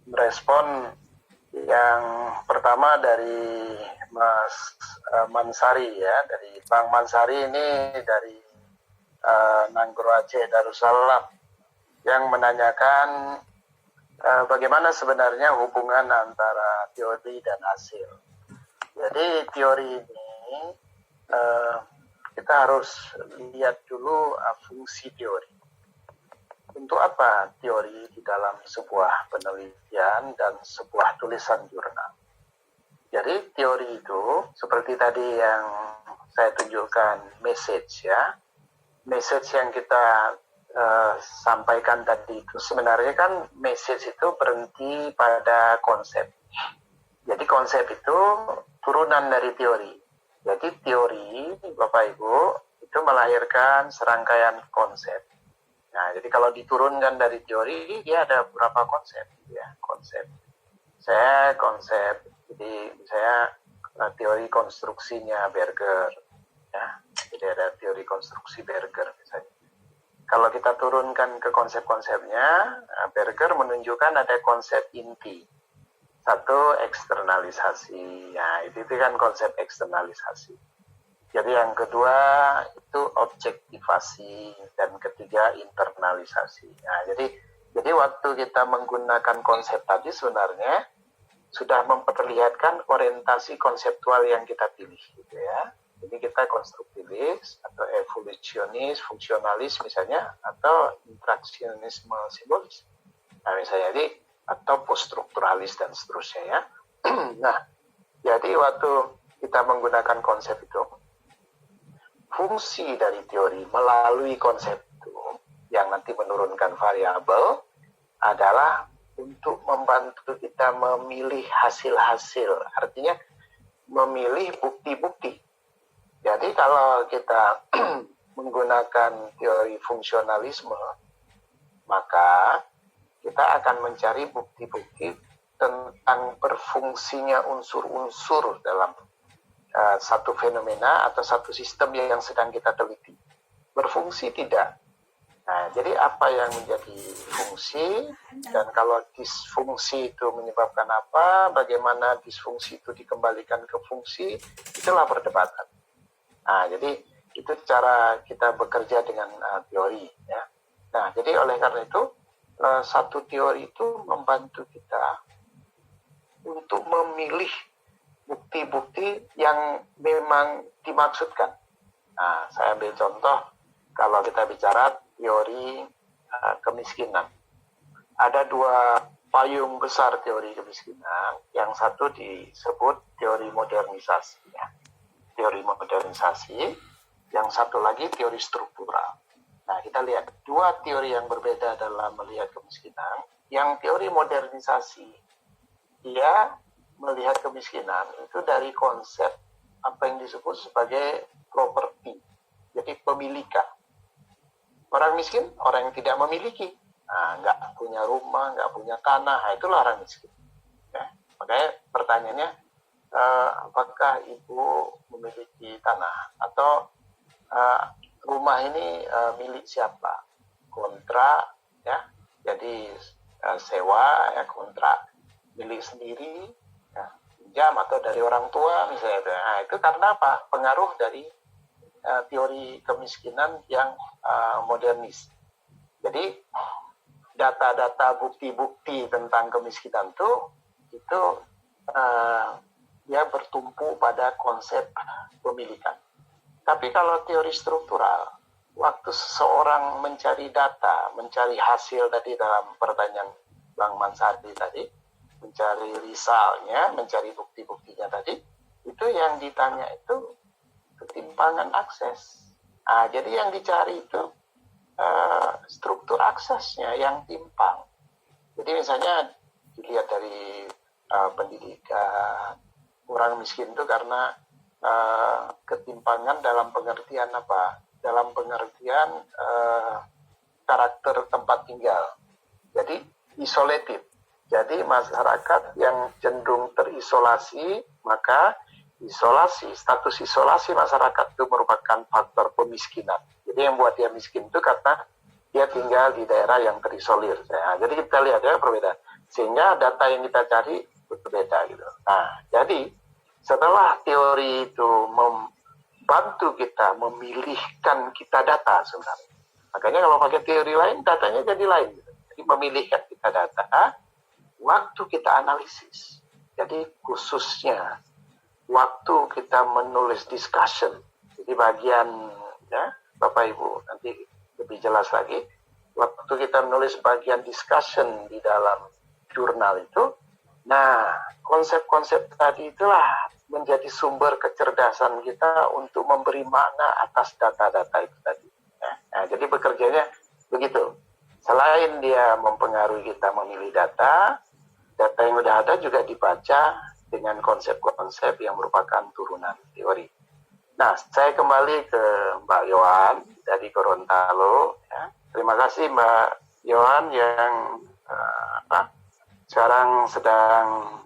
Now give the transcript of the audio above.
merespon yang pertama dari Mas Mansari ya, dari Bang Mansari ini dari Nanggro Aceh Darussalam yang menanyakan bagaimana sebenarnya hubungan antara teori dan hasil. Jadi teori ini kita harus lihat dulu fungsi teori. Untuk apa teori di dalam sebuah penelitian dan sebuah tulisan jurnal? Jadi teori itu seperti tadi yang saya tunjukkan message ya. Message yang kita sampaikan tadi itu sebenarnya kan message itu berhenti pada konsep. Jadi konsep itu turunan dari teori. Jadi teori, Bapak Ibu, itu melahirkan serangkaian konsep. Nah, jadi kalau diturunkan dari teori, dia ada beberapa konsep, ya, konsep. Jadi saya teori konstruksinya Berger, ya. Jadi ada teori konstruksi Berger misalnya. Kalau kita turunkan ke konsep-konsepnya, Berger menunjukkan ada konsep inti. Satu, eksternalisasi. Nah, itu kan konsep eksternalisasi. Jadi yang kedua itu objektivasi dan ketiga internalisasi. Nah, jadi waktu kita menggunakan konsep tadi sebenarnya sudah memperlihatkan orientasi konseptual yang kita pilih, gitu ya. Jadi kita konstruktivis atau evolusionis, fungsionalis misalnya, atau interaksionisme simbolis. Nah, misalnya jadi atau poststrukturalis dan seterusnya ya. Nah, jadi waktu kita menggunakan konsep itu, fungsi dari teori melalui konsep itu yang nanti menurunkan variabel adalah untuk membantu kita memilih hasil-hasil, artinya memilih bukti-bukti. Jadi kalau kita menggunakan teori fungsionalisme, maka kita akan mencari bukti-bukti tentang berfungsinya unsur-unsur dalam satu fenomena atau satu sistem yang sedang kita teliti. Berfungsi tidak. Nah, jadi apa yang menjadi fungsi, dan kalau disfungsi itu menyebabkan apa, bagaimana disfungsi itu dikembalikan ke fungsi, itulah perdebatan. Nah, jadi itu cara kita bekerja dengan teori. Ya. Nah, jadi oleh karena itu, satu teori itu membantu kita untuk memilih bukti-bukti yang memang dimaksudkan. Nah, saya ambil contoh, kalau kita bicara teori kemiskinan. Ada dua payung besar teori kemiskinan, yang satu disebut teori modernisasi. Ya. Teori modernisasi, yang satu lagi teori struktural. Nah, kita lihat dua teori yang berbeda dalam melihat kemiskinan. Yang teori modernisasi, dia melihat kemiskinan itu dari konsep apa yang disebut sebagai properti, jadi pemilikan. Orang miskin, orang yang tidak memiliki, nggak punya rumah, nggak punya tanah, itulah orang miskin. Ya. Makanya pertanyaannya, apakah ibu memiliki tanah atau rumah ini milik siapa? Kontrak, ya, jadi sewa, ya, kontrak milik sendiri, ya, pinjam atau dari orang tua misalnya. Nah, itu karena apa? Pengaruh dari teori kemiskinan yang modernis. Jadi data-data bukti-bukti tentang kemiskinan itu dia bertumpu pada konsep pemilikan. Tapi kalau teori struktural, waktu seseorang mencari data, mencari hasil tadi dalam pertanyaan Bang Mansari tadi, mencari risalnya, mencari bukti-buktinya tadi, itu yang ditanya itu ketimpangan akses. Nah, jadi yang dicari itu struktur aksesnya yang timpang. Jadi misalnya dilihat dari pendidikan, orang miskin itu karena ketimpangan dalam pengertian apa? Dalam pengertian karakter tempat tinggal. Jadi isolated. Jadi masyarakat yang cenderung terisolasi, maka status isolasi masyarakat itu merupakan faktor pemiskinan. Jadi yang buat dia miskin itu karena dia tinggal di daerah yang terisolir. Nah, jadi kita lihat ya perbedaan. sehingga data yang kita cari berbeda gitu. Nah, jadi setelah teori itu membantu kita memilihkan kita data sebenarnya. Makanya kalau pakai teori lain, datanya jadi lain. Gitu. Jadi memilihkan kita data, waktu kita analisis. Jadi khususnya waktu kita menulis discussion, jadi bagian ya Bapak Ibu nanti lebih jelas lagi. Waktu kita menulis bagian discussion di dalam jurnal itu, nah konsep-konsep tadi itulah menjadi sumber kecerdasan kita untuk memberi makna atas data-data itu tadi. Nah, jadi bekerjanya begitu. Selain dia mempengaruhi kita memilih data, data yang sudah ada juga dibaca dengan konsep-konsep yang merupakan turunan teori. Nah, saya kembali ke Mbak Yohan dari Gorontalo. Ya. Terima kasih Mbak Yohan yang sekarang sedang